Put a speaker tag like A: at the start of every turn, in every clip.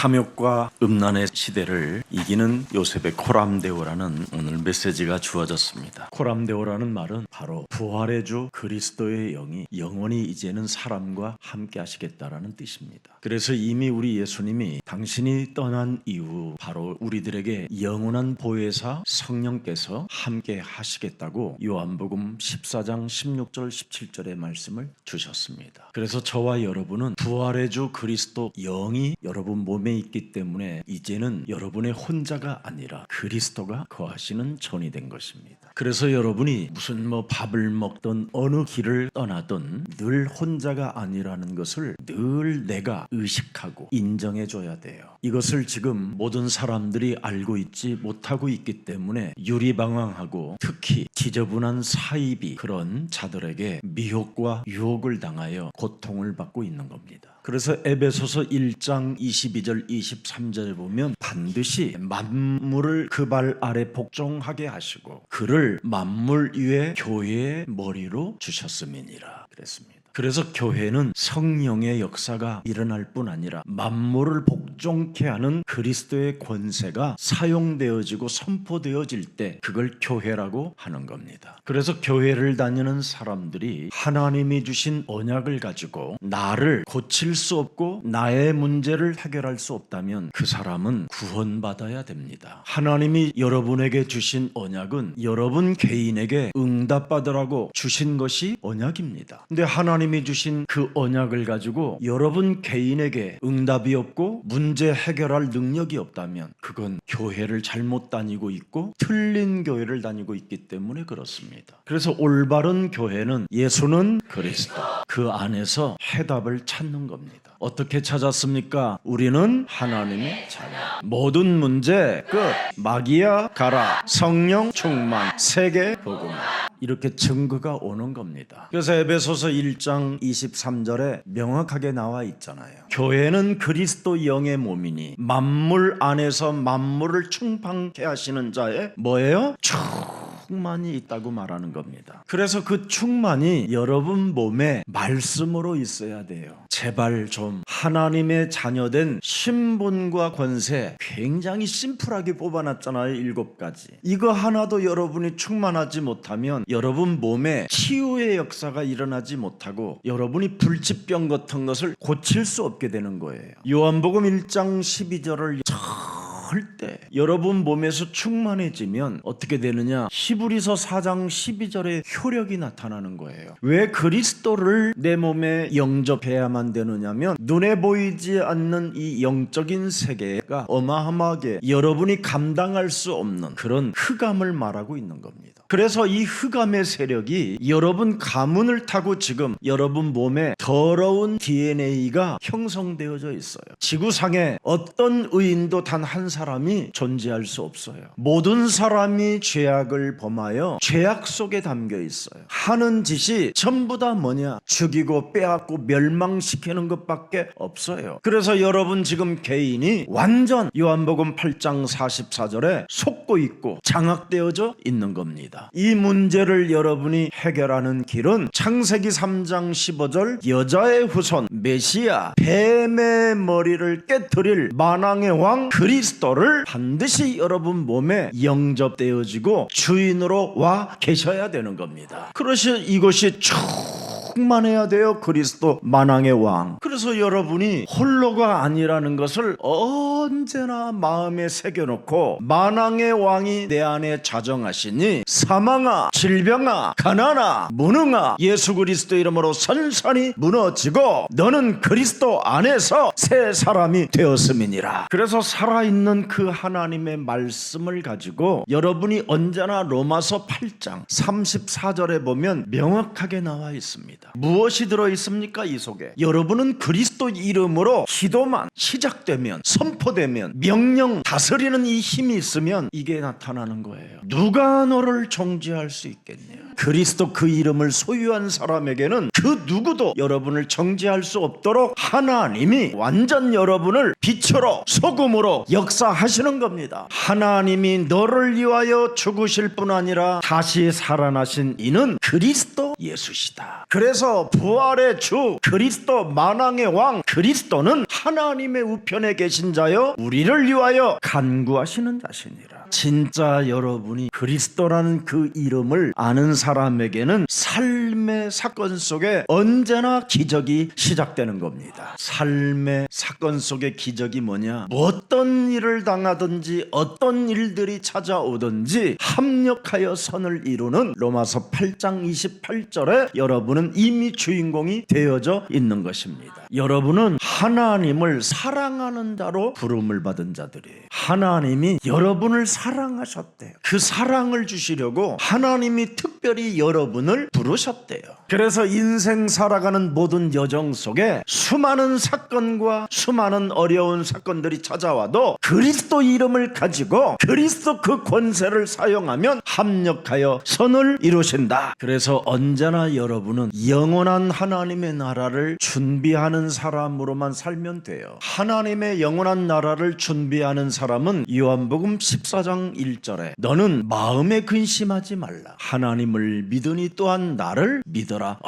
A: 탐욕과 음란의 시대를 이기는 요셉의 코람데오라는 오늘 메시지가 주어졌습니다. 코람데오라는 말은 바로 부활의 주 그리스도의 영이 영원히 이제는 사람과 함께 하시겠다라는 뜻입니다. 그래서 이미 우리 예수님이 당신이 떠난 이후 바로 우리들에게 영원한 보혜사 성령께서 함께 하시겠다고 요한복음 14장 16절 17절의 말씀을 주셨습니다. 그래서 저와 여러분은 부활의 주 그리스도 영이 여러분 몸에 있기 때문에 이제는 여러분의 혼자가 아니라 그리스도가 거하시는 전이 된 것입니다. 그래서 여러분이 무슨 밥을 먹던 어느 길을 떠나던 늘 혼자가 아니라는 것을 늘 내가 의식하고 인정해 줘야 돼요. 이것을 지금 모든 사람들이 알고 있지 못하고 있기 때문에 유리방황하고 특히 지저분한 사이비 그런 자들에게 미혹과 유혹을 당하여 고통을 받고 있는 겁니다. 그래서 에베소서 1장 22절 23절에 보면 반드시 만물을 그 발 아래 복종하게 하시고 그를 만물 위에 교회의 머리로 주셨음이니라 그랬습니다. 그래서 교회는 성령의 역사가 일어날 뿐 아니라 만물을 복종케 하는 그리스도의 권세가 사용되어지고 선포되어질 때 그걸 교회라고 하는 겁니다. 그래서 교회를 다니는 사람들이 하나님이 주신 언약을 가지고 나를 고칠 수 없고 나의 문제를 해결할 수 없다면 그 사람은 구원받아야 됩니다. 하나님이 여러분에게 주신 언약은 여러분 개인에게 응답받으라고 주신 것이 언약입니다. 근데 하나님이 주신 그 언약을 가지고 여러분 개인에게 응답이 없고 문제 해결할 능력이 없다면 그건 교회를 잘못 다니고 있고 틀린 교회를 다니고 있기 때문에 그렇습니다. 그래서 올바른 교회는 예수는 그리스도 그 안에서 해답을 찾는 겁니다. 어떻게 찾았습니까? 우리는 하나님의 자녀. 모든 문제 끝. 마귀야 가라. 성령 충만. 세계 복음. 이렇게 증거가 오는 겁니다. 그래서 에베소서 1장 23절에 명확하게 나와 있잖아요. 교회는 그리스도 영의 몸이니 만물 안에서 만물을 충만케 하시는 자의 뭐예요? 충만이 있다고 말하는 겁니다. 그래서 그 충만이 여러분 몸에 말씀으로 있어야 돼요. 제발 좀 하나님의 자녀된 신분과 권세 굉장히 심플하게 뽑아놨잖아요. 7가지. 이거 하나도 여러분이 충만하지 못하면 여러분 몸에 치유의 역사가 일어나지 못하고 여러분이 불치병 같은 것을 고칠 수 없게 되는 거예요. 요한복음 1장 12절을 절대 여러분 몸에서 충만해지면 어떻게 되느냐? 히브리서 4장 12절에 효력이 나타나는 거예요. 왜 그리스도를 내 몸에 영접해야만 되느냐면 눈에 보이지 않는 이 영적인 세계가 어마어마하게 여러분이 감당할 수 없는 그런 흑암을 말하고 있는 겁니다. 그래서 이 흑암의 세력이 여러분 가문을 타고 지금 여러분 몸에 더러운 DNA가 형성되어져 있어요. 지구상에 어떤 의인도 단 한 사람이 존재할 수 없어요. 모든 사람이 죄악을 범하여 죄악 속에 담겨 있어요. 하는 짓이 전부 다 뭐냐? 죽이고 빼앗고 멸망시키는 것밖에 없어요. 그래서 여러분 지금 개인이 완전 요한복음 8장 44절에 속고 있고 장악되어져 있는 겁니다. 이 문제를 여러분이 해결하는 길은 창세기 3장 15절 여자의 후손 메시아 뱀의 머리를 깨뜨릴 만왕의 왕 그리스도를 반드시 여러분 몸에 영접되어지고 주인으로 와 계셔야 되는 겁니다. 그래서 이것이 충만해야 돼요. 그리스도 만왕의 왕. 그래서 여러분이 홀로가 아니라는 것을 언제나 마음에 새겨놓고 만왕의 왕이 내 안에 자정하시니 사망아 질병아 가난아 무능아 예수 그리스도 이름으로 선선히 무너지고 너는 그리스도 안에서 새 사람이 되었음이니라. 그래서 살아있는 그 하나님의 말씀을 가지고 여러분이 언제나 로마서 8장 34절에 보면 명확하게 나와 있습니다. 무엇이 들어있습니까? 이 속에 여러분은 그리스도 이름으로 기도만 시작되면 선포되면 명령 다스리는 이 힘이 있으면 이게 나타나는 거예요. 누가 너를 정죄할 수 있겠냐? 그리스도 그 이름을 소유한 사람에게는 그 누구도 여러분을 정죄할 수 없도록 하나님이 완전 여러분을 빛으로 소금으로 역사하시는 겁니다. 하나님이 너를 위하여 죽으실 뿐 아니라 다시 살아나신 이는 그리스도 예수시다. 그래서 부활의 주 그리스도 만왕의 왕 그리스도는 하나님의 우편에 계신 자여 우리를 위하여 간구하시는 자시니라. 진짜 여러분이 그리스도라는 그 이름을 아는 사람에게는 삶의 사건 속에 언제나 기적이 시작되는 겁니다. 삶의 사건 속의 기적이 뭐냐? 어떤 일을 당하든지 어떤 일들이 찾아오든지 합력하여 선을 이루는 로마서 8장 28절에 여러분은 이미 주인공이 되어져 있는 것입니다. 여러분은 하나님을 사랑하는 자로 부름을 받은 자들이에요. 하나님이 여러분을 사랑하셨대요. 그 사랑을 주시려고 하나님이 특별히 여러분을 부르셨대요. 그래서 인생 살아가는 모든 여정 속에 수많은 사건과 수많은 어려운 사건들이 찾아와도 그리스도 이름을 가지고 그리스도 그 권세를 사용하면 합력하여 선을 이루신다. 그래서 언제나 여러분은 영원한 하나님의 나라를 준비하는 사람으로만 살면 돼요. 하나님의 영원한 나라를 준비하는 사람은 요한복음 14장 1절에 너는 마음에 근심하지 말라. 하나님을 믿으니 또한 나를 믿어라.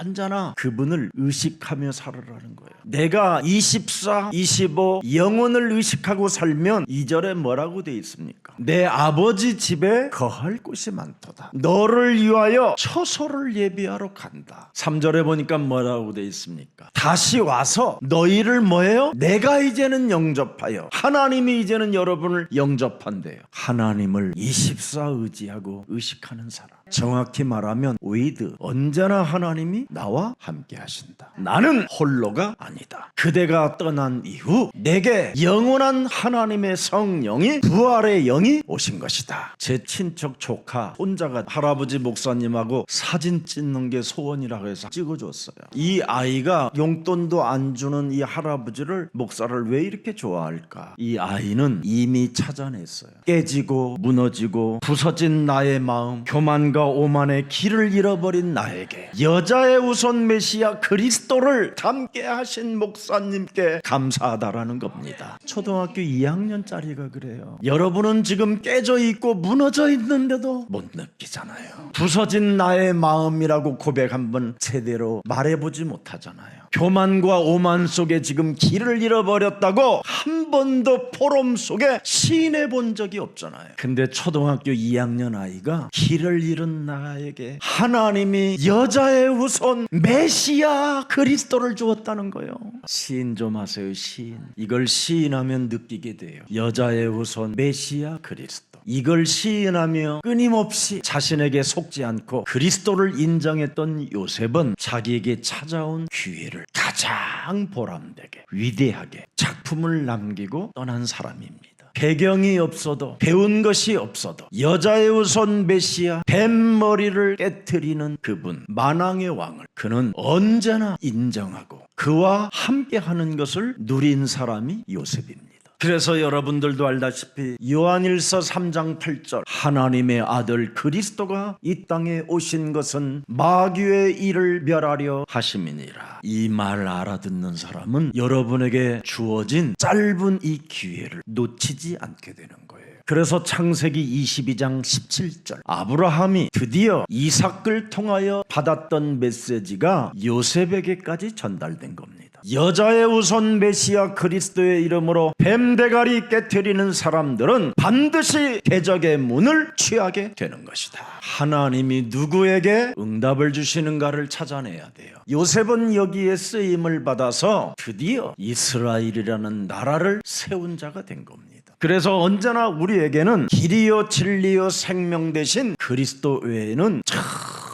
A: 언제나 그분을 의식하며 살으라는 거예요. 내가 24, 25 영혼을 의식하고 살면 2절에 뭐라고 돼 있습니까? 내 아버지 집에 거할 곳이 많도다. 너를 위하여 처소를 예비하러 간다. 3절에 보니까 뭐라고 돼 있습니까? 다시 와서 너희를 뭐예요? 내가 이제는 영접하여 하나님이 이제는 여러분을 영접한대요. 하나님을 24 의지하고 의식하는 사람. 정확히 말하면 with 언제나 하나님이 나와 함께 하신다. 나는 홀로가 아니다. 그대가 떠난 이후 내게 영원한 하나님의 성령이 부활의 영이 오신 것이다. 제 친척 조카 혼자가 할아버지 목사님하고 사진 찍는 게 소원이라고 해서 찍어줬어요. 이 아이가 용돈도 안 주는 이 할아버지를 목사를 왜 이렇게 좋아할까? 이 아이는 이미 찾아냈어요. 깨지고 무너지고 부서진 나의 마음, 교만과 오만의 길을 잃어버린 나에게 여자의 우선 메시아 그리스도를 닮게 하신 목사님께 감사하다라는 겁니다. 초등학교 2학년짜리가 그래요. 여러분은 지금 깨져 있고 무너져 있는데도 못 느끼잖아요. 부서진 나의 마음이라고 고백 한번 제대로 말해보지 못하잖아요. 교만과 오만 속에 지금 길을 잃어버렸다고 한 번도 포럼 속에 시인해 본 적이 없잖아요. 근데 초등학교 2학년 아이가 길을 잃은 나에게 하나님이 여자의 후손 메시아 그리스도를 주었다는 거예요. 시인 좀 하세요. 시인. 이걸 시인하면 느끼게 돼요. 여자의 후손 메시아 그리스도. 이걸 시인하며 끊임없이 자신에게 속지 않고 그리스도를 인정했던 요셉은 자기에게 찾아온 기회를 가장 보람되게 위대하게 작품을 남기고 떠난 사람입니다. 배경이 없어도 배운 것이 없어도 여자의 우선 메시아 뱀머리를 깨트리는 그분 만왕의 왕을 그는 언제나 인정하고 그와 함께하는 것을 누린 사람이 요셉입니다. 그래서 여러분들도 알다시피 요한일서 3장 8절 하나님의 아들 그리스도가 이 땅에 오신 것은 마귀의 일을 멸하려 하심이니라. 이 말 알아듣는 사람은 여러분에게 주어진 짧은 이 기회를 놓치지 않게 되는 거예요. 그래서 창세기 22장 17절 아브라함이 드디어 이삭을 통하여 받았던 메시지가 요셉에게까지 전달된 겁니다. 여자의 우선 메시아 그리스도의 이름으로 뱀대가리 깨트리는 사람들은 반드시 대적의 문을 취하게 되는 것이다. 하나님이 누구에게 응답을 주시는가를 찾아내야 돼요. 요셉은 여기에 쓰임을 받아서 드디어 이스라엘이라는 나라를 세운 자가 된 겁니다. 그래서 언제나 우리에게는 길이요 진리요 생명 되신 그리스도 외에는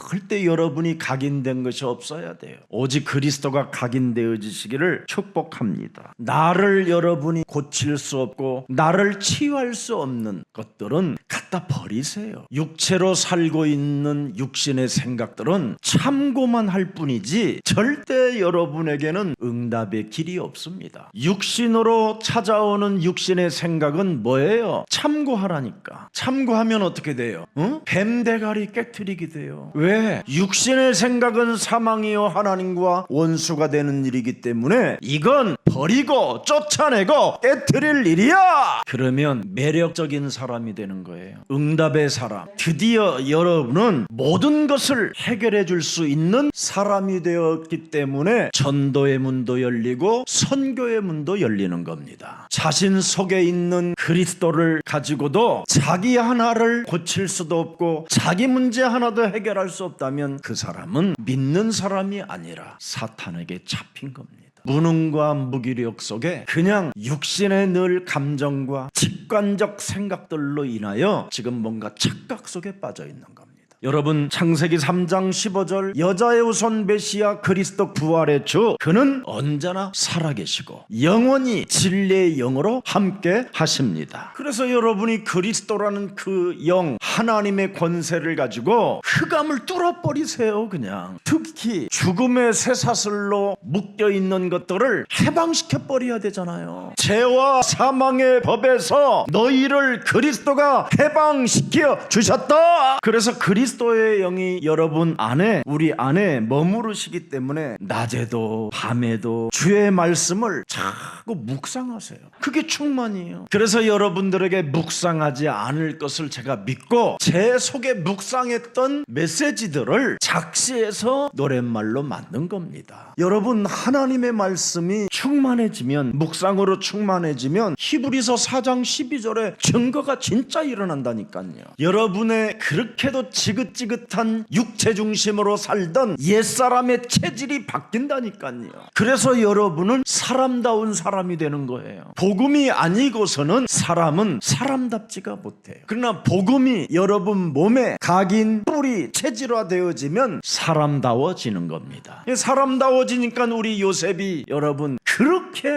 A: 절대 여러분이 각인된 것이 없어야 돼요. 오직 그리스도가 각인되어지시기를 축복합니다. 나를 여러분이 고칠 수 없고 나를 치유할 수 없는 것들은 갖다 버리세요. 육체로 살고 있는 육신의 생각들은 참고만 할 뿐이지 절대 여러분에게는 응답의 길이 없습니다. 육신으로 찾아오는 육신의 생각은 뭐예요? 참고하라니까. 참고하면 어떻게 돼요? 뱀 대가리 깨트리게 돼요. 왜? 육신의 생각은 사망이요 하나님과 원수가 되는 일이기 때문에 이건 버리고 쫓아내고 깨트릴 일이야. 그러면 매력적인 사람이 되는 거예요. 응답의 사람. 드디어 여러분은 모든 것을 해결해 줄 수 있는 사람이 되었기 때문에 전도의 문도 열리고 선교의 문도 열리는 겁니다. 자신 속에 있는 그리스도를 가지고도 자기 하나를 고칠 수도 없고 자기 문제 하나도 해결할 수 없다면 그 사람은 믿는 사람이 아니라 사탄에게 잡힌 겁니다. 무능과 무기력 속에 그냥 육신의 늘 감정과 직관적 생각들로 인하여 지금 뭔가 착각 속에 빠져 있는 겁니다. 여러분, 창세기 3장 15절 여자의 후손 메시아 그리스도 부활의 주 그는 언제나 살아계시고 영원히 진리의 영으로 함께 하십니다. 그래서 여러분이 그리스도라는 그 영 하나님의 권세를 가지고 흑암을 뚫어버리세요. 그냥 특히 죽음의 쇠사슬로 묶여있는 것들을 해방시켜버려야 되잖아요. 죄와 사망의 법에서 너희를 그리스도가 해방시켜 주셨다. 그래서 그리스도의 영이 여러분 안에 우리 안에 머무르시기 때문에 낮에도 밤에도 주의 말씀을 자꾸 묵상하세요. 그게 충만이에요. 그래서 여러분들에게 묵상하지 않을 것을 제가 믿고 제 속에 묵상했던 메시지들을 작시해서 노랫말로 만든 겁니다. 여러분, 하나님의 말씀이 충만해지면, 묵상으로 충만해지면 히브리서 4장 12절에 증거가 진짜 일어난다니까요. 여러분의 그렇게도 지긋지긋한 육체 중심으로 살던 옛사람의 체질이 바뀐다니까요. 그래서 여러분은 사람다운 사람이 되는 거예요. 복음이 아니고서는 사람은 사람답지가 못해요. 그러나 복음이 여러분 몸에 각인, 뿌리, 체질화되어지면 사람다워지는 겁니다. 사람다워지니까 우리 요셉이 여러분 그렇게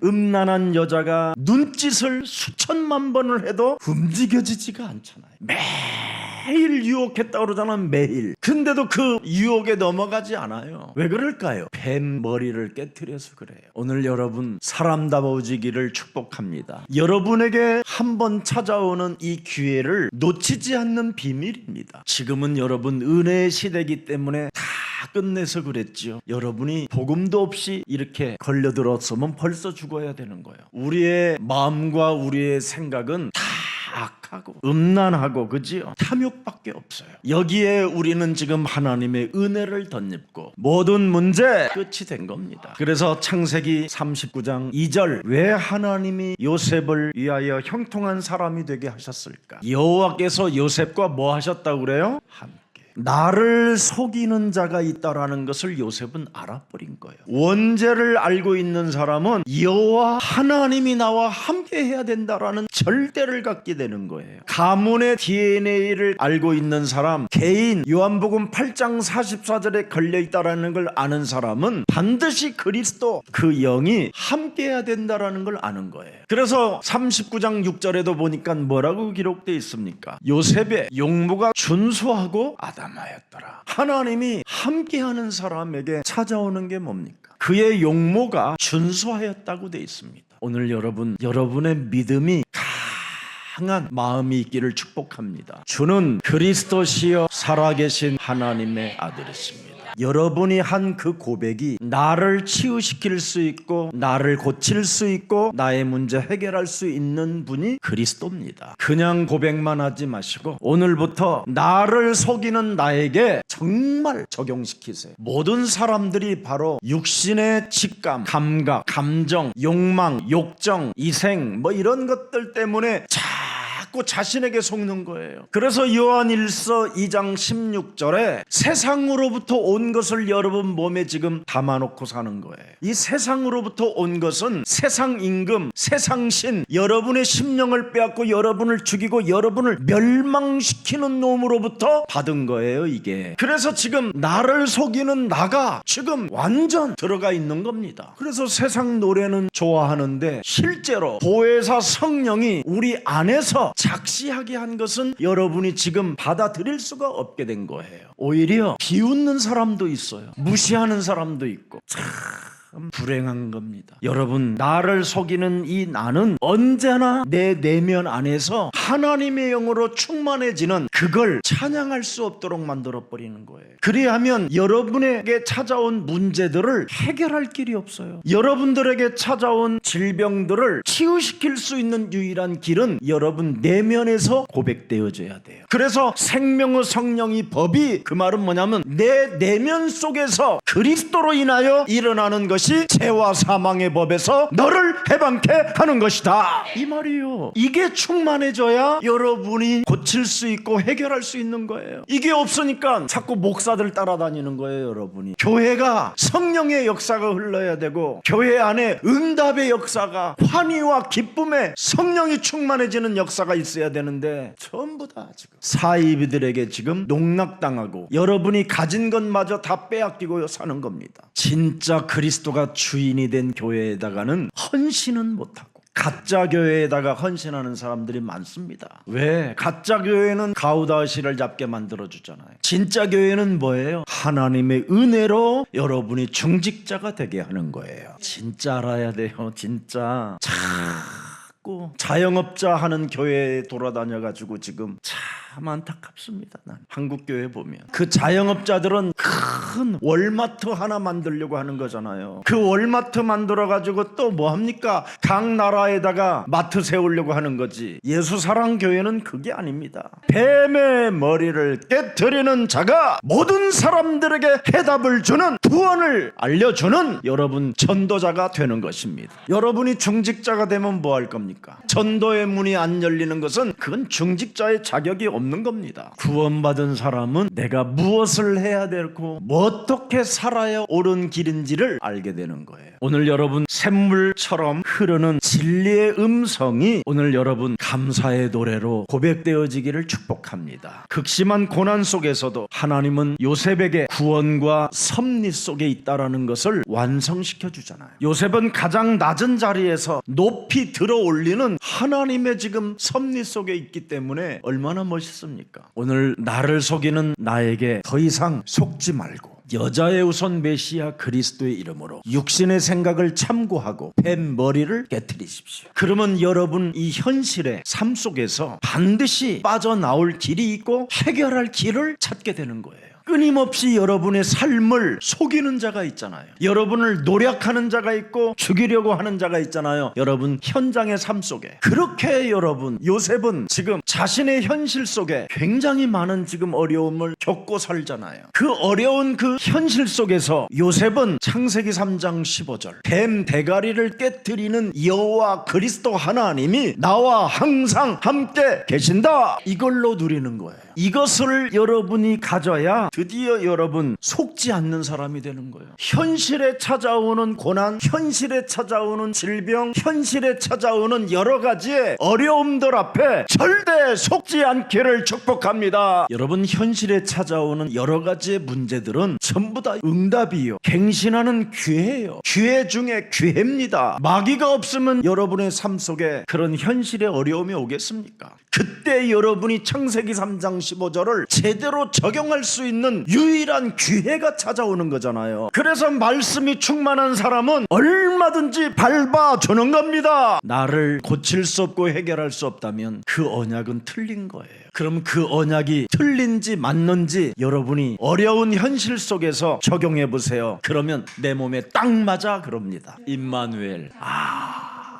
A: 음란한 여자가 눈짓을 수천만 번을 해도 움직여지지가 않잖아요. 매일 유혹했다고 그러잖아. 매일. 근데도 그 유혹에 넘어가지 않아요. 왜 그럴까요? 뱀 머리를 깨트려서 그래요. 오늘 여러분 사람다워지기를 축복합니다. 여러분에게 한번 찾아오는 이 기회를 놓치지 않는 비밀입니다. 지금은 여러분 은혜의 시대이기 때문에 다 끝내서 그랬죠. 여러분이 복음도 없이 이렇게 걸려들었으면 벌써 죽어야 되는 거예요. 우리의 마음과 우리의 생각은 다 악하고 음란하고 그지요? 탐욕밖에 없어요. 여기에 우리는 지금 하나님의 은혜를 덧입고 모든 문제 끝이 된 겁니다. 그래서 창세기 39장 2절 왜 하나님이 요셉을 위하여 형통한 사람이 되게 하셨을까? 여호와께서 요셉과 뭐 하셨다고 그래요? 나를 속이는 자가 있다라는 것을 요셉은 알아버린 거예요. 원죄를 알고 있는 사람은 여호와 하나님이 나와 함께 해야 된다라는 절대를 갖게 되는 거예요. 가문의 DNA를 알고 있는 사람, 개인 요한복음 8장 44절에 걸려있다라는 걸 아는 사람은 반드시 그리스도 그 영이 함께 해야 된다라는 걸 아는 거예요. 그래서 39장 6절에도 보니까 뭐라고 기록되어 있습니까? 요셉의 용모가 준수하고 아담하였더라. 하나님이 함께하는 사람에게 찾아오는 게 뭡니까? 그의 용모가 준수하였다고 되어 있습니다. 오늘 여러분의 믿음이 강한 마음이 있기를 축복합니다. 주는 그리스도시여 살아계신 하나님의 아들이십니다. 여러분이 한 그 고백이 나를 치유시킬 수 있고 나를 고칠 수 있고 나의 문제 해결할 수 있는 분이 그리스도입니다. 그냥 고백만 하지 마시고 오늘부터 나를 속이는 나에게 정말 적용시키세요. 모든 사람들이 바로 육신의 직감, 감각, 감정, 욕망, 욕정, 이생 뭐 이런 것들 때문에 자꾸 자신에게 속는 거예요. 그래서 요한일서 2장 16절에 세상으로부터 온 것을 여러분 몸에 지금 담아놓고 사는 거예요. 이 세상으로부터 온 것은 세상 임금, 세상 신, 여러분의 심령을 빼앗고 여러분을 죽이고 여러분을 멸망시키는 놈으로부터 받은 거예요, 이게. 그래서 지금 나를 속이는 나가 지금 완전 들어가 있는 겁니다. 그래서 세상 노래는 좋아하는데 실제로 보혜사 성령이 우리 안에서 작시하게 한 것은 여러분이 지금 받아들일 수가 없게 된 거예요. 오히려 비웃는 사람도 있어요. 무시하는 사람도 있고. 참 불행한 겁니다. 여러분, 나를 속이는 이 나는 언제나 내 내면 안에서 하나님의 영으로 충만해지는 그걸 찬양할 수 없도록 만들어버리는 거예요. 그리하면 여러분에게 찾아온 문제들을 해결할 길이 없어요. 여러분들에게 찾아온 질병들을 치유시킬 수 있는 유일한 길은 여러분 내면에서 고백되어져야 돼요. 그래서 생명의 성령이 법이, 그 말은 뭐냐면 내 내면 속에서 그리스도로 인하여 일어나는 것이 죄와 사망의 법에서 너를 해방케 하는 것이다, 이 말이요. 이게 충만해져야 여러분이 고칠 수 있고 해결할 수 있는 거예요. 이게 없으니까 자꾸 목사들 따라다니는 거예요. 여러분이 교회가 성령의 역사가 흘러야 되고 교회 안에 응답의 역사가, 환희와 기쁨의 성령이 충만해지는 역사가 있어야 되는데 전부 다 지금 사이비들에게 지금 농락당하고 여러분이 가진 것마저 다 빼앗기고 사는 겁니다. 진짜 그리스도가 주인이 된 교회에다가는 헌신은 못하고 가짜 교회에다가 헌신하는 사람들이 많습니다. 왜? 가짜 교회는 가우다시를 잡게 만들어주잖아요. 진짜 교회는 뭐예요? 하나님의 은혜로 여러분이 중직자가 되게 하는 거예요. 진짜 알아야 돼요. 진짜 자꾸 자영업자 하는 교회에 돌아다녀가지고 지금 참 안타깝습니다. 난 한국 교회 보면 그 자영업자들은 큰 월마트 하나 만들려고 하는 거잖아요. 그 월마트 만들어가지고 또 뭐합니까? 각 나라에다가 마트 세우려고 하는 거지. 예수사랑교회는 그게 아닙니다. 뱀의 머리를 깨트리는 자가 모든 사람들에게 해답을 주는, 구원을 알려주는 여러분 전도자가 되는 것입니다. 여러분이 중직자가 되면 뭐 할 겁니까? 전도의 문이 안 열리는 것은 그건 중직자의 자격이 없는 겁니다. 구원받은 사람은 내가 무엇을 해야 되고 어떻게 살아야 옳은 길인지를 알게 되는 거예요. 오늘 여러분 샘물처럼 흐르는 진리의 음성이 오늘 여러분 감사의 노래로 고백되어지기를 축복합니다. 극심한 고난 속에서도 하나님은 요셉에게 구원과 섭리 속에 있다라는 것을 완성시켜 주잖아요. 요셉은 가장 낮은 자리에서 높이 들어 올리는 하나님의 지금 섭리 속에 있기 때문에 얼마나 멋있습니까? 오늘 나를 속이는 나에게 더 이상 속지 말고 여자의 우선 메시아 그리스도의 이름으로 육신의 생각을 참고하고 뱀 머리를 깨트리십시오. 그러면 여러분 이 현실의 삶 속에서 반드시 빠져나올 길이 있고 해결할 길을 찾게 되는 거예요. 끊임없이 여러분의 삶을 속이는 자가 있잖아요. 여러분을 노력하는 자가 있고 죽이려고 하는 자가 있잖아요. 여러분 현장의 삶 속에. 그렇게 여러분 요셉은 지금 자신의 현실 속에 굉장히 많은 지금 어려움을 겪고 살잖아요. 그 어려운 그 현실 속에서 요셉은 창세기 3장 15절 뱀 대가리를 깨트리는 여호와 그리스도 하나님이 나와 항상 함께 계신다, 이걸로 누리는 거예요. 이것을 여러분이 가져야 드디어 여러분 속지 않는 사람이 되는 거예요. 현실에 찾아오는 고난, 현실에 찾아오는 질병, 현실에 찾아오는 여러 가지의 어려움들 앞에 절대 속지 않기를 축복합니다. 여러분 현실에 찾아오는 여러 가지의 문제들은 전부 다 응답이요, 갱신하는 기회예요. 기회 중에 기회입니다. 마귀가 없으면 여러분의 삶 속에 그런 현실의 어려움이 오겠습니까? 그때 여러분이 창세기 3장 15절을 제대로 적용할 수 있는 유일한 기회가 찾아오는 거잖아요. 그래서 말씀이 충만한 사람은 얼마든지 밟아주는 겁니다. 나를 고칠 수 없고 해결할 수 없다면 그 언약은 틀린 거예요. 그럼 그 언약이 틀린지 맞는지 여러분이 어려운 현실 속에서 적용해 보세요. 그러면 내 몸에 딱 맞아 그럽니다. 임마누엘,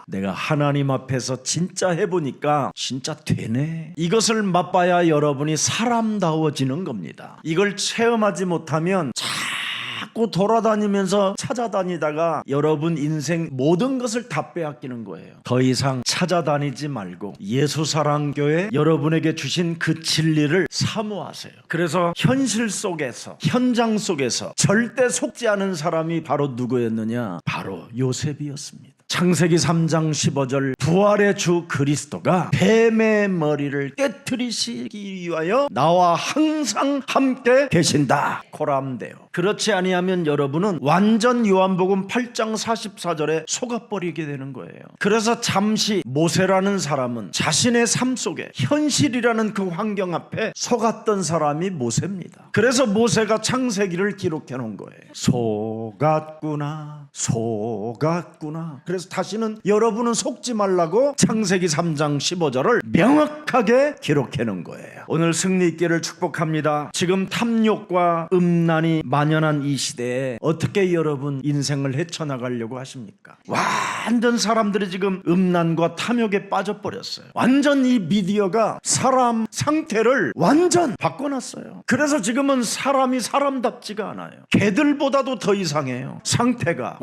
A: 내가 하나님 앞에서 진짜 해보니까 진짜 되네. 이것을 맛봐야 여러분이 사람다워지는 겁니다. 이걸 체험하지 못하면 자꾸 자꾸 돌아다니면서 찾아다니다가 여러분 인생 모든 것을 다 빼앗기는 거예요. 더 이상 찾아다니지 말고 예수사랑교회 여러분에게 주신 그 진리를 사모하세요. 그래서 현실 속에서, 현장 속에서 절대 속지 않은 사람이 바로 누구였느냐? 바로 요셉이었습니다. 창세기 3장 15절, 부활의 주 그리스도가 뱀의 머리를 깨트리시기 위하여 나와 항상 함께 계신다. 코람데오. 그렇지 아니하면 여러분은 완전 요한복음 8장 44절에 속아버리게 되는 거예요. 그래서 잠시 모세라는 사람은 자신의 삶 속에 현실이라는 그 환경 앞에 속았던 사람이 모세입니다. 그래서 모세가 창세기를 기록해 놓은 거예요. 속았구나, 속았구나. 그래서 다시는 여러분은 속지 말라고 창세기 3장 15절을 명확하게 기록해 놓은 거예요. 오늘 승리 있기를 축복합니다. 지금 탐욕과 음란이 만연한 이 시대에 어떻게 여러분 인생을 헤쳐나가려고 하십니까? 완전 사람들이 지금 음란과 탐욕에 빠져버렸어요. 완전 이 미디어가 사람 상태를 완전 바꿔놨어요. 그래서 지금은 사람이 사람답지가 않아요. 개들보다도 더 이상해요. 상태가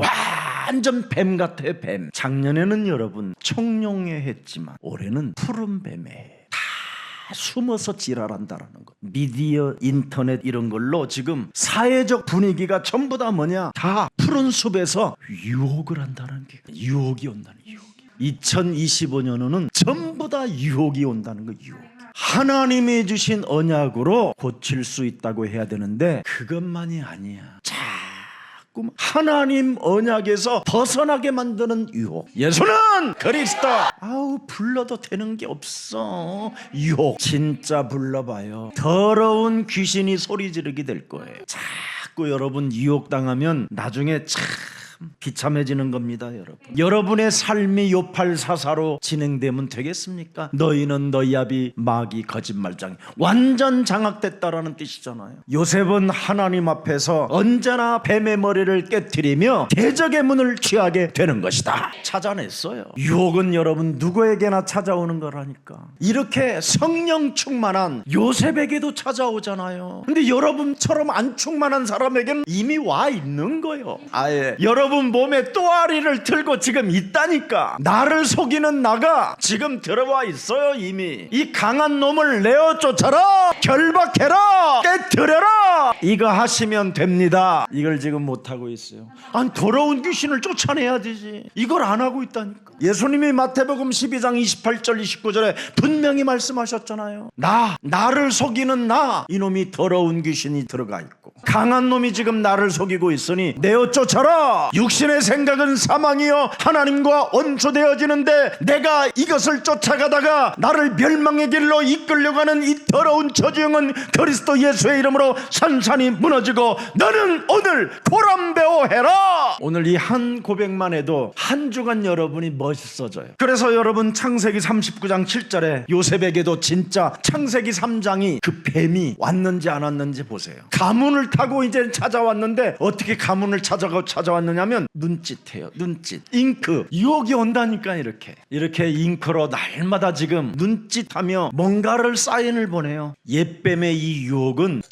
A: 완전 뱀 같아요. 뱀. 작년에는 여러분 청룡에 했지만 올해는 푸른 뱀에 숨어서 지랄한다라는 거. 미디어, 인터넷 이런 걸로 지금 사회적 분위기가 전부 다 뭐냐? 다 푸른 숲에서 유혹을 한다는 게, 유혹이 온다는 유혹이. 2025년은 전부 다 유혹이 온다는 거. 유혹. 하나님이 주신 언약으로 고칠 수 있다고 해야 되는데 그것만이 아니야. 하나님 언약에서 벗어나게 만드는 유혹. 예수는 그리스도. 아우 불러도 되는 게 없어. 유혹 진짜 불러봐요. 더러운 귀신이 소리 지르게 될 거예요. 자꾸 여러분 유혹당하면 나중에 참 비참해지는 겁니다. 여러분의 삶이 요팔사사로 진행되면 되겠습니까? 너희는 너희 아비 마귀 거짓말장이 완전 장악됐다라는 뜻이잖아요. 요셉은 하나님 앞에서 언제나 뱀의 머리를 깨트리며 대적의 문을 취하게 되는 것이다. 찾아냈어요. 유혹은 여러분 누구에게나 찾아오는 거라니까. 이렇게 성령 충만한 요셉에게도 찾아오잖아요. 근데 여러분처럼 안 충만한 사람에게는 이미 와 있는 거예요. 아예 여러분 몸에 또아리를 들고 지금 있다니까. 나를 속이는 나가 지금 들어와 있어요. 이미 이 강한 놈을 내어 쫓아라, 결박해라, 깨뜨려라. 이거 하시면 됩니다. 이걸 지금 못하고 있어요. 아니 더러운 귀신을 쫓아내야 되지. 이걸 안 하고 있다니까. 예수님이 마태복음 12장 28절 29절에 분명히 말씀하셨잖아요. 나를 속이는 나, 이놈이 더러운 귀신이 들어가 있고 강한 놈이 지금 나를 속이고 있으니 내어 쫓아라. 육신의 생각은 사망이요 하나님과 원수되어지는데 내가 이것을 쫓아가다가 나를 멸망의 길로 이끌려고 하는 이 더러운 저주영은 그리스도 예수의 이름으로 산산이 무너지고 너는 오늘 고람배오 해라. 오늘 이 한 고백만 해도 한 주간 여러분이 멋있어져요. 그래서 여러분 창세기 39장 7절에 요셉에게도 진짜 창세기 3장이 그 뱀이 왔는지 안 왔는지 보세요. 가문을 타고 이제 찾아왔는데 어떻게 가문을 찾아왔느냐면 눈짓해요. 눈짓, 잉크. 유혹이 온다니까. 이렇게 잉크로 날마다 지금 눈짓하며 뭔가를 사인을 보내요. 옛뱀의 이 유혹은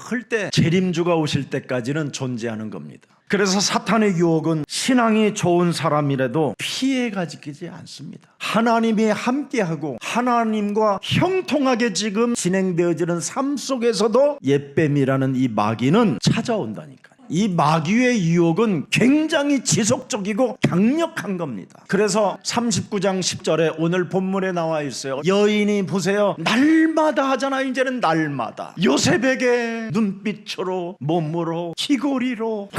A: 절대 재림주가 오실 때까지는 존재하는 겁니다. 그래서 사탄의 유혹은 신앙이 좋은 사람이라도 피해가지지 않습니다. 하나님이 함께하고 하나님과 형통하게 지금 진행되어지는 삶 속에서도 옛뱀이라는 이 마귀는 찾아온다니까요. 이 마귀의 유혹은 굉장히 지속적이고 강력한 겁니다. 그래서 39장 10절에 오늘 본문에 나와 있어요. 여인이 보세요. 날마다 하잖아요. 이제는 날마다 요셉에게 눈빛으로, 몸으로, 귀고리로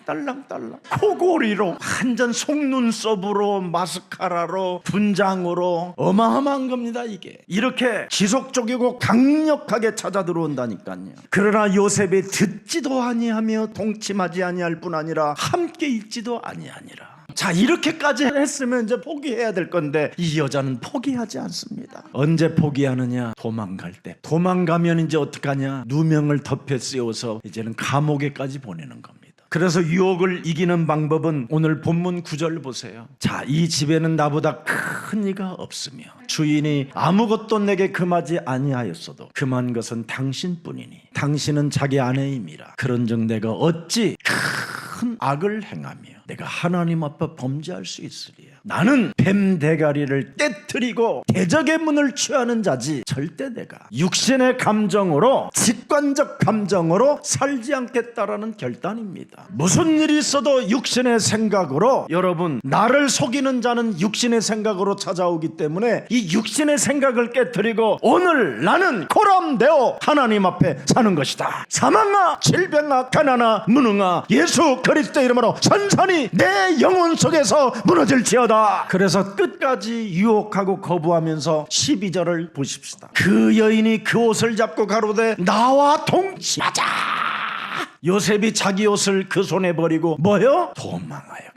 A: 딸랑딸랑, 코골이로, 완전 속눈썹으로, 마스카라로, 분장으로, 어마어마한 겁니다. 이게 이렇게 지속적이고 강력하게 찾아 들어온다니까요. 그러나 요셉이 듣지도 아니하며 동침하지 아니할 뿐 아니라 함께 있지도 아니하니라. 자, 이렇게까지 했으면 이제 포기해야 될 건데 이 여자는 포기하지 않습니다. 언제 포기하느냐? 도망갈 때. 도망가면 이제 어떡하냐? 누명을 덮여 씌워서 이제는 감옥에까지 보내는 겁니다. 그래서 유혹을 이기는 방법은 오늘 본문 9절 보세요. 자, 이 집에는 나보다 큰 이가 없으며 주인이 아무것도 내게 금하지 아니하였어도 금한 것은 당신뿐이니 당신은 자기 아내임이라. 그런즉 내가 어찌 큰 악을 행하며 내가 하나님 앞에 범죄할 수 있으리요. 나는 뱀 대가리를 깨트리고 대적의 문을 취하는 자지 절대 내가 육신의 감정으로 직관적 감정으로 살지 않겠다라는 결단입니다. 무슨 일이 있어도 육신의 생각으로, 여러분, 나를 속이는 자는 육신의 생각으로 찾아오기 때문에 이 육신의 생각을 깨트리고 오늘 나는 코람데오 하나님 앞에 사는 것이다. 사망아, 질병아, 가난아, 무능아, 예수 그리스도 이름으로 천천히 내 영혼 속에서 무너질지어다. 그래서 끝까지 유혹하고 거부하면서 12절을 보십시다. 그 여인이 그 옷을 잡고 가로되 나와 동침하자. 요셉이 자기 옷을 그 손에 버리고 뭐요? 도망하여.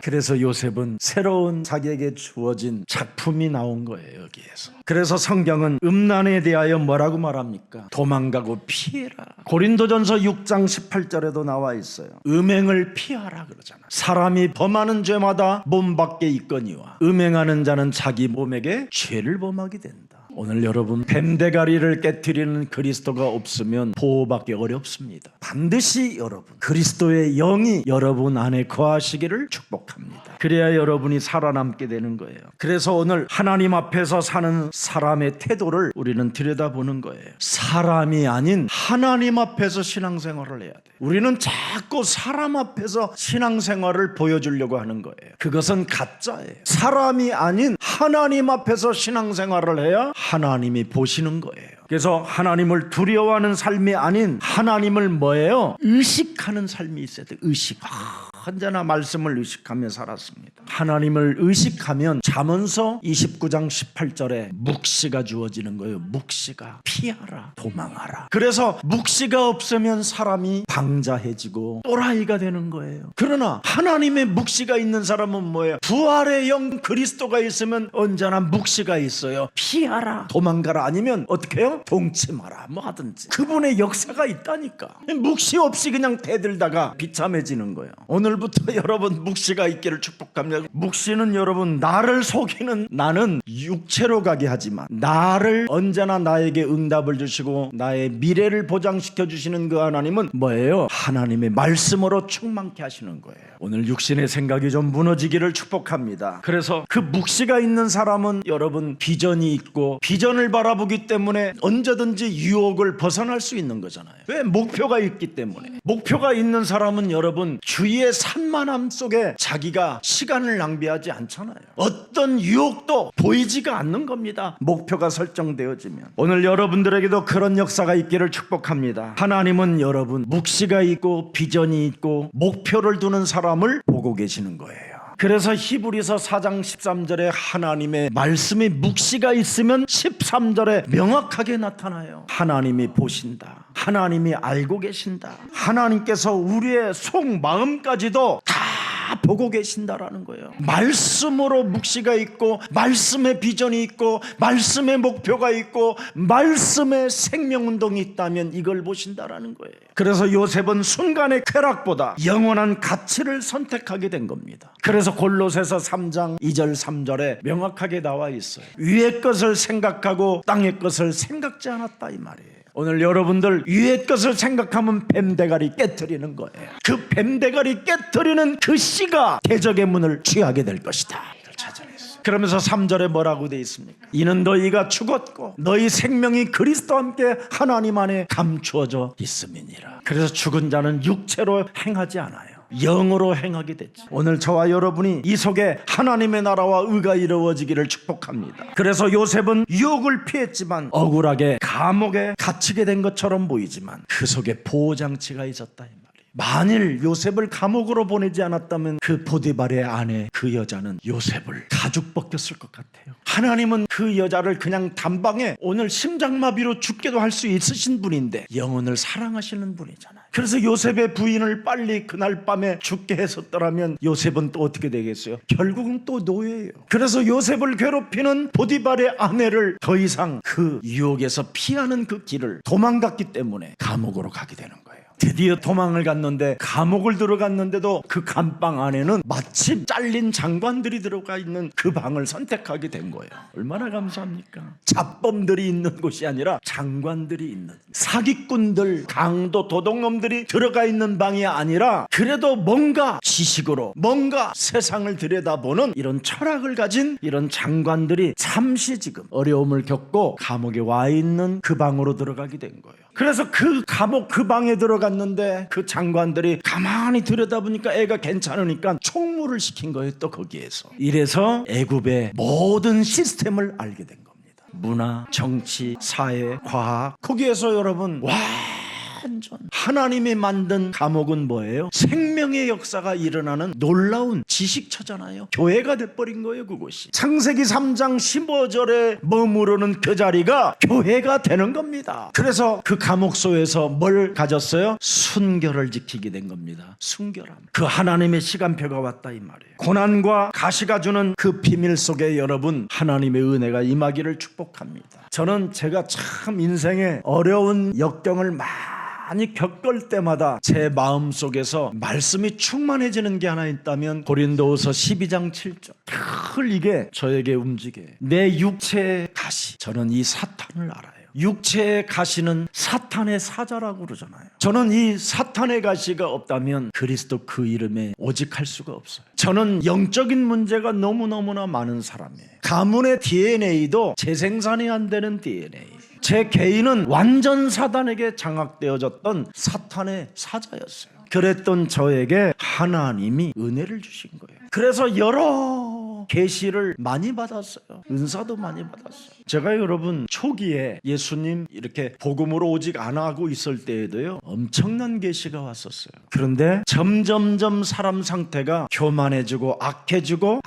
A: 그래서 요셉은 새로운 자기에게 주어진 작품이 나온 거예요, 여기에서. 그래서 성경은 음란에 대하여 뭐라고 말합니까? 도망가고 피해라. 고린도전서 6장 18절에도 나와 있어요. 음행을 피하라 그러잖아. 사람이 범하는 죄마다 몸 밖에 있거니와 음행하는 자는 자기 몸에게 죄를 범하게 된다. 오늘 여러분, 뱀대가리를 깨트리는 그리스도가 없으면 보호받기 어렵습니다. 반드시 여러분, 그리스도의 영이 여러분 안에 거하시기를 축복합니다. 그래야 여러분이 살아남게 되는 거예요. 그래서 오늘 하나님 앞에서 사는 사람의 태도를 우리는 들여다보는 거예요. 사람이 아닌 하나님 앞에서 신앙생활을 해야 돼. 우리는 자꾸 사람 앞에서 신앙생활을 보여주려고 하는 거예요. 그것은 가짜예요. 사람이 아닌 하나님 앞에서 신앙생활을 해야 하나님이 보시는 거예요. 그래서 하나님을 두려워하는 삶이 아닌 하나님을 뭐예요? 의식하는 삶이 있어야 돼. 의식. 언제나 말씀을 의식하며 살았습니다. 하나님을 의식하면 잠언서 29장 18절에 묵시가 주어지는 거예요. 묵시가. 피하라, 도망하라. 그래서 묵시가 없으면 사람이 방자해지고 또라이가 되는 거예요. 그러나 하나님의 묵시가 있는 사람은 뭐예요? 부활의 영 그리스도가 있으면 언제나 묵시가 있어요. 피하라, 도망가라. 아니면 어떻게 해요? 동침하라. 뭐 하든지. 그분의 역사가 있다니까. 묵시 없이 그냥 대들다가 비참해지는 거예요. 오늘부터 여러분 묵시가 있기를 축복합니다. 묵시는 여러분, 나를 속이는, 나는 육체로 가게 하지만 나를 언제나 나에게 응답을 주시고 나의 미래를 보장시켜 주시는 그 하나님은 뭐예요? 하나님의 말씀으로 충만케 하시는 거예요. 오늘 육신의 생각이 좀 무너지기를 축복합니다. 그래서 그 묵시가 있는 사람은 여러분 비전이 있고 비전을 바라보기 때문에 언제든지 유혹을 벗어날 수 있는 거잖아요. 왜? 목표가 있기 때문에. 목표가 있는 사람은 여러분 주위의 산만함 속에 자기가 시간을 낭비하지 않잖아요. 어떤 유혹도 보이지가 않는 겁니다. 목표가 설정되어지면. 오늘 여러분들에게도 그런 역사가 있기를 축복합니다. 하나님은 여러분 묵시가 있고 비전이 있고 목표를 두는 사람을 보고 계시는 거예요. 그래서 히브리서 4장 13절에 하나님의 말씀에 묵시가 있으면 13절에 명확하게 나타나요. 하나님이 보신다. 하나님이 알고 계신다. 하나님께서 우리의 속마음까지도 다 보고 계신다라는 거예요. 말씀으로 묵시가 있고 말씀의 비전이 있고 말씀의 목표가 있고 말씀의 생명운동이 있다면 이걸 보신다라는 거예요. 그래서 요셉은 순간의 쾌락보다 영원한 가치를 선택하게 된 겁니다. 그래서 골로새서 3장 2절 3절에 명확하게 나와 있어요. 위의 것을 생각하고 땅의 것을 생각지 않았다 이 말이에요. 오늘 여러분들 위의 것을 생각하면 뱀대가리 깨트리는 거예요. 그 뱀대가리 깨트리는 그 씨가 대적의 문을 취하게 될 것이다. 이걸 찾아냈어요. 그러면서 3절에 뭐라고 되어 있습니까? 이는 너희가 죽었고 너희 생명이 그리스도와 함께 하나님 안에 감추어져 있음이니라. 그래서 죽은 자는 육체로 행하지 않아요. 영으로 행하게 됐지. 오늘 저와 여러분이 이 속에 하나님의 나라와 의가 이루어지기를 축복합니다. 그래서 요셉은 유혹을 피했지만 억울하게 감옥에 갇히게 된 것처럼 보이지만 그 속에 보호장치가 있었다 이 말이에요. 만일 요셉을 감옥으로 보내지 않았다면 그 보디발의 아내 그 여자는 요셉을 가죽 벗겼을 것 같아요. 하나님은 그 여자를 그냥 단방에 오늘 심장마비로 죽게도 할 수 있으신 분인데 영혼을 사랑하시는 분이잖아요. 그래서 요셉의 부인을 빨리 그날 밤에 죽게 했었더라면 요셉은 또 어떻게 되겠어요? 결국은 또 노예예요. 그래서 요셉을 괴롭히는 보디발의 아내를 더 이상 그 유혹에서 피하는 그 길을 도망갔기 때문에 감옥으로 가게 되는 거예요. 드디어 도망을 갔는데 감옥을 들어갔는데도 그 감방 안에는 마침 잘린 장관들이 들어가 있는 그 방을 선택하게 된 거예요. 얼마나 감사합니까? 잡범들이 있는 곳이 아니라 장관들이 있는, 사기꾼들, 강도, 도둑놈들이 들어가 있는 방이 아니라 그래도 뭔가 지식으로 뭔가 세상을 들여다보는 이런 철학을 가진 이런 장관들이 잠시 지금 어려움을 겪고 감옥에 와 있는 그 방으로 들어가게 된 거예요. 그래서 그 감옥 그 방에 들어갔는데 그 장관들이 가만히 들여다보니까 애가 괜찮으니까 총무를 시킨 거예요. 또 거기에서. 이래서 애굽의 모든 시스템을 알게 된 겁니다. 문화, 정치, 사회, 과학, 거기에서 여러분 완전 하나님이 만든 감옥은 뭐예요? 생명의 역사가 일어나는 놀라운 지식처잖아요. 교회가 돼버린 거예요. 그곳이 창세기 3장 15절에 머무르는 그 자리가 교회가 되는 겁니다. 그래서 그 감옥소에서 뭘 가졌어요? 순결을 지키게 된 겁니다. 순결함. 그 하나님의 시간표가 왔다 이 말이에요. 고난과 가시가 주는 그 비밀 속에 여러분 하나님의 은혜가 임하기를 축복합니다. 저는 제가 참 인생에 어려운 역경을 많이 겪을 때마다 제 마음속에서 말씀이 충만해지는 게 하나 있다면 고린도후서 12장 7절 늘 이게 저에게 움직여요. 내 육체의 가시, 저는 이 사탄을 알아요. 육체의 가시는 사탄의 사자라고 그러잖아요. 저는 이 사탄의 가시가 없다면 그리스도 그 이름에 오직 할 수가 없어요. 저는 영적인 문제가 너무너무나 많은 사람이에요. 가문의 DNA도 재생산이 안 되는 DNA. 제 개인은 완전 사단에게 장악되어졌던 사탄의 사자였어요. 그랬던 저에게 하나님이 은혜를 주신 거예요. 그래서 여러 계시를 많이 받았어요. 은사도 많이 받았어요. 제가 여러분 초기에 예수님 이렇게 복음으로 오직 안 하고 있을 때에도요 엄청난 계시가 왔었어요. 그런데 점점점 사람 상태가 교만해지고 악해지고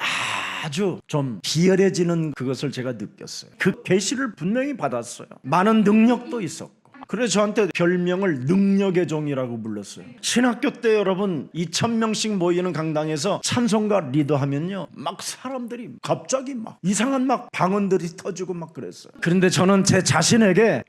A: 아주 좀 비열해지는 그것을 제가 느꼈어요. 그 계시를 분명히 받았어요. 많은 능력도 있었고. 그래서 저한테 별명을 능력의 종이라고 불렀어요. 신학교 때 여러분 2,000명씩 모이는 강당에서 찬송가 리더하면요 막 사람들이 갑자기 막 이상한 막 방언들이 터지고 막 그랬어요. 그런데 저는 제 자신에게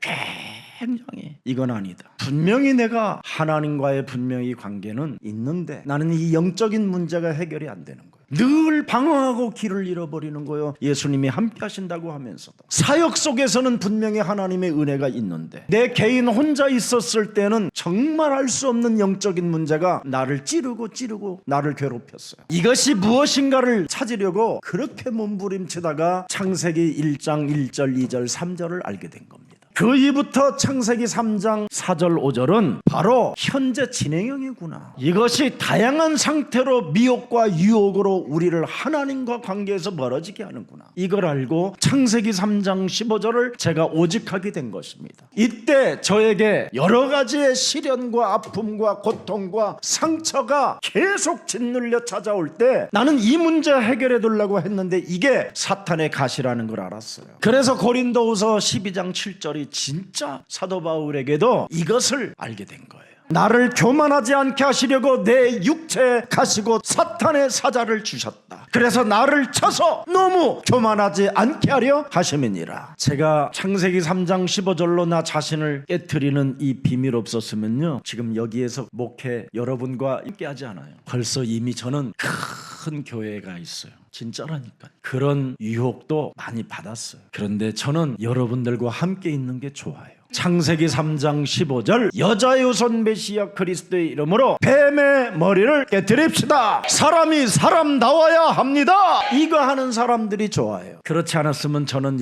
A: 굉장히 이건 아니다. 분명히 내가 하나님과의 분명히 관계는 있는데 나는 이 영적인 문제가 해결이 안 되는 거예요. 늘 방황하고 길을 잃어버리는 거예요. 예수님이 함께 하신다고 하면서도 사역 속에서는 분명히 하나님의 은혜가 있는데 내 개인 혼자 있었을 때는 정말 알 수 없는 영적인 문제가 나를 찌르고 나를 괴롭혔어요. 이것이 무엇인가를 찾으려고 그렇게 몸부림치다가 창세기 1장 1절 2절 3절을 알게 된 겁니다. 그 이후부터 창세기 3장 4절 5절은 바로 현재 진행형이구나. 이것이 다양한 상태로 미혹과 유혹으로 우리를 하나님과 관계에서 멀어지게 하는구나. 이걸 알고 창세기 3장 15절을 제가 오직하게 된 것입니다. 이때 저에게 여러 가지의 시련과 아픔과 고통과 상처가 계속 짓눌려 찾아올 때 나는 이 문제 해결해 두려고 했는데 이게 사탄의 가시라는 걸 알았어요. 그래서 고린도후서 12장 7절이 진짜 사도 바울에게도 이것을 알게 된 거예요. 나를 교만하지 않게 하시려고 내 육체에 가시고 사탄의 사자를 주셨다. 그래서 나를 쳐서 너무 교만하지 않게 하려 하심이니라. 제가 창세기 3장 15절로 나 자신을 깨트리는 이 비밀 없었으면요 지금 여기에서 목회 여러분과 함께 하지 않아요. 벌써 이미 저는 큰 교회가 있어요. 진짜라니까. 그런 유혹도 많이 받았어요. 그런데 저는 여러분들과 함께 있는 게 좋아요. 창세기 3장 15절 여자의 후손 메시아 그리스도의 이름으로 뱀의 머리를 깨뜨립시다. 사람이 사람다워야 합니다. 이거 하는 사람들이 좋아요. 그렇지 않았으면 저는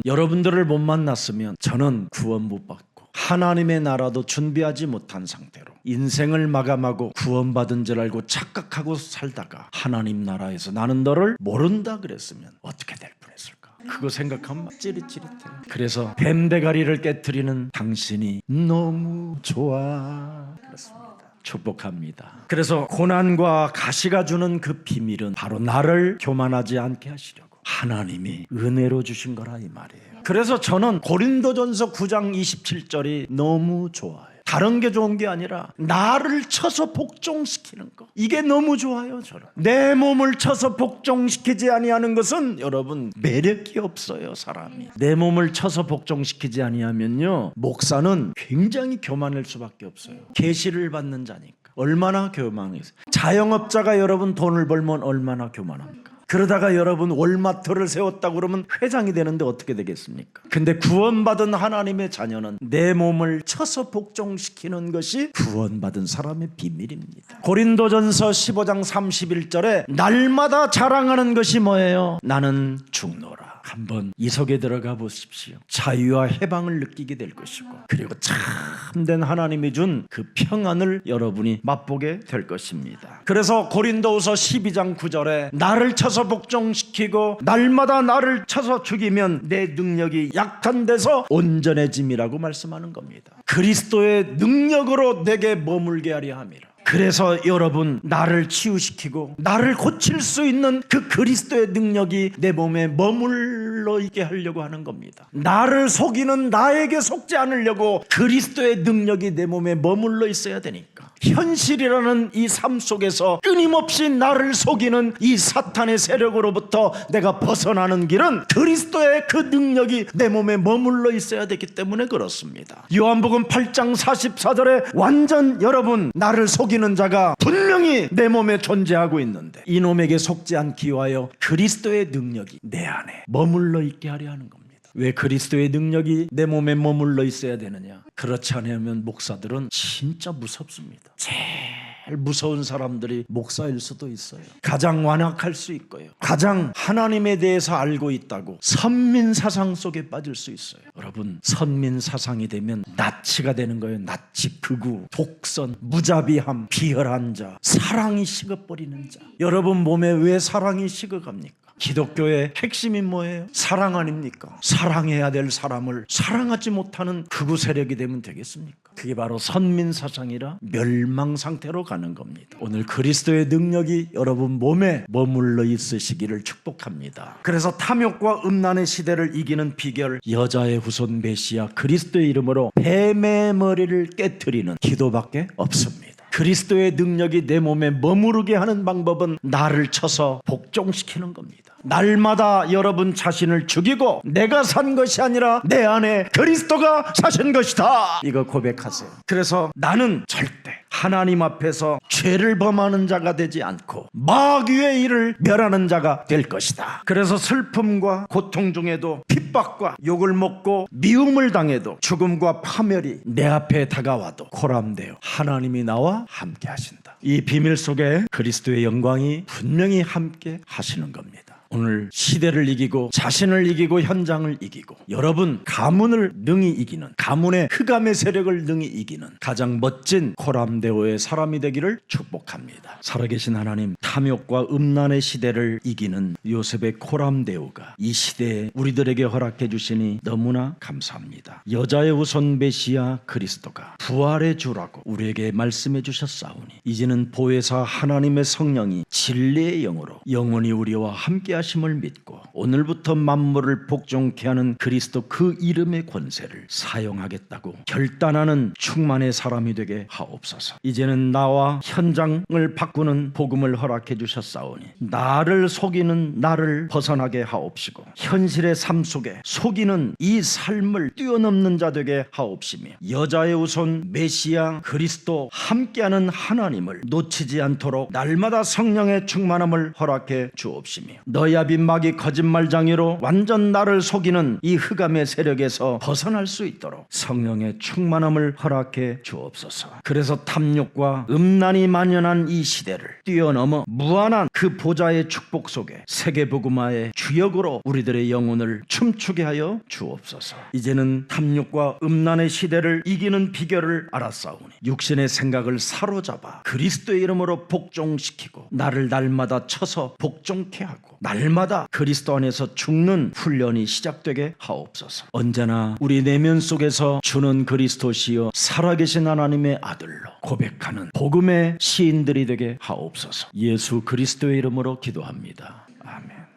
A: 여러분들을 못 만났으면 저는 구원 못 받고 하나님의 나라도 준비하지 못한 상태로 인생을 마감하고 구원받은 줄 알고 착각하고 살다가 하나님 나라에서 나는 너를 모른다 그랬으면 어떻게 될 뻔했을까? 그거 생각하면 막 찌릿찌릿해요. 그래서 뱀대가리를 깨트리는 당신이 너무 좋아. 그렇습니다. 축복합니다. 그래서 고난과 가시가 주는 그 비밀은 바로 나를 교만하지 않게 하시려고 하나님이 은혜로 주신 거라 이 말이에요. 그래서 저는 고린도전서 9장 27절이 너무 좋아요. 다른 게 좋은 게 아니라 나를 쳐서 복종시키는 거, 이게 너무 좋아요. 저는 내 몸을 쳐서 복종시키지 아니하는 것은 여러분 매력이 없어요. 사람이 내 몸을 쳐서 복종시키지 아니하면요, 목사는 굉장히 교만할 수밖에 없어요. 계시를 받는 자니까. 얼마나 교만해요. 자영업자가 여러분 돈을 벌면 얼마나 교만합니까? 그러다가 여러분 월마트를 세웠다고 그러면 회장이 되는데 어떻게 되겠습니까? 근데 구원받은 하나님의 자녀는 내 몸을 쳐서 복종시키는 것이 구원받은 사람의 비밀입니다. 고린도전서 15장 31절에 날마다 자랑하는 것이 뭐예요? 나는 죽노라. 한번 이 속에 들어가 보십시오. 자유와 해방을 느끼게 될 것이고, 그리고 참된 하나님이 준 그 평안을 여러분이 맛보게 될 것입니다. 그래서 고린도후서 12장 9절에 나를 쳐서 복종시키고 날마다 나를 쳐서 죽이면 내 능력이 약한 데서 온전해짐이라고 말씀하는 겁니다. 그리스도의 능력으로 내게 머물게 하려 함이라. 그래서 여러분, 나를 치유시키고 나를 고칠 수 있는 그 그리스도의 능력이 내 몸에 머물러 있게 하려고 하는 겁니다. 나를 속이는 나에게 속지 않으려고 그리스도의 능력이 내 몸에 머물러 있어야 되니까. 현실이라는 이 삶 속에서 끊임없이 나를 속이는 이 사탄의 세력으로부터 내가 벗어나는 길은 그리스도의 그 능력이 내 몸에 머물러 있어야 되기 때문에 그렇습니다. 요한복음 8장 44절에 완전 여러분, 나를 속이는 자가 분명히 내 몸에 존재하고 있는데 이놈에게 속지 않기 위하여 그리스도의 능력이 내 안에 머물러 있게 하려 하는 겁니다. 왜 그리스도의 능력이 내 몸에 머물러 있어야 되느냐? 그렇지 않으면 목사들은 진짜 무섭습니다. 제일 무서운 사람들이 목사일 수도 있어요. 가장 완악할 수 있고요, 가장 하나님에 대해서 알고 있다고 선민사상 속에 빠질 수 있어요. 여러분, 선민사상이 되면 나치가 되는 거예요. 나치, 극우, 독선, 무자비함, 비열한 자, 사랑이 식어버리는 자. 여러분 몸에 왜 사랑이 식어갑니까? 기독교의 핵심이 뭐예요? 사랑 아닙니까? 사랑해야 될 사람을 사랑하지 못하는 극우 세력이 되면 되겠습니까? 그게 바로 선민사상이라 멸망 상태로 가는 겁니다. 오늘 그리스도의 능력이 여러분 몸에 머물러 있으시기를 축복합니다. 그래서 탐욕과 음란의 시대를 이기는 비결, 여자의 후손 메시아 그리스도의 이름으로 뱀의 머리를 깨트리는 기도밖에 없습니다. 그리스도의 능력이 내 몸에 머무르게 하는 방법은 나를 쳐서 복종시키는 겁니다. 날마다 여러분 자신을 죽이고 내가 산 것이 아니라 내 안에 그리스도가 사신 것이다, 이거 고백하세요. 그래서 나는 절대 하나님 앞에서 죄를 범하는 자가 되지 않고 마귀의 일을 멸하는 자가 될 것이다. 그래서 슬픔과 고통 중에도 핍박과 욕을 먹고 미움을 당해도 죽음과 파멸이 내 앞에 다가와도 코람되어 하나님이 나와 함께 하신다. 이 비밀 속에 그리스도의 영광이 분명히 함께 하시는 겁니다. 오늘 시대를 이기고 자신을 이기고 현장을 이기고 여러분 가문을 능히 이기는, 가문의 흑암의 세력을 능히 이기는 가장 멋진 코람데오의 사람이 되기를 축복합니다. 살아계신 하나님, 탐욕과 음란의 시대를 이기는 요셉의 코람데오가 이 시대에 우리들에게 허락해 주시니 너무나 감사합니다. 여자의 후손 메시아 그리스도가 부활의 주라고 우리에게 말씀해 주셨사오니 이제는 보혜사 하나님의 성령이 진리의 영으로 영원히 우리와 함께 하심을 믿고 오늘부터 만물을 복종케 하는 그리스도 그 이름의 권세를 사용하겠다고 결단하는 충만의 사람이 되게 하옵소서. 이제는 나와 현장을 바꾸는 복음을 허락해 주셨사오니 나를 속이는 나를 벗어나게 하옵시고 현실의 삶 속에 속이는 이 삶을 뛰어넘는 자 되게 하옵시며 여자의 후손 메시아 그리스도 함께하는 하나님을 놓치지 않도록 날마다 성령의 충만함을 허락해 주옵시며 너야빈 마귀 거짓말장애로 완전 나를 속이는 이 흑암의 세력에서 벗어날 수 있도록 성령의 충만함을 허락해 주옵소서. 그래서 탐욕과 음란이 만연한 이 시대를 뛰어넘어 무한한 그 보좌의 축복 속에 세계복음화의 주역으로 우리들의 영혼을 춤추게 하여 주옵소서. 이제는 탐욕과 음란의 시대를 이기는 비결을 알았사오니 육신의 생각을 사로잡아 그리스도의 이름으로 복종시키고 나를 날마다 쳐서 복종케 하고 날마다 그리스도 안에서 죽는 훈련이 시작되게 하옵소서. 언제나 우리 내면 속에서 주는 그리스도시여 살아계신 하나님의 아들로 고백하는 복음의 시인들이 되게 하옵소서. 예수 그리스도의 이름으로 기도합니다. 아멘.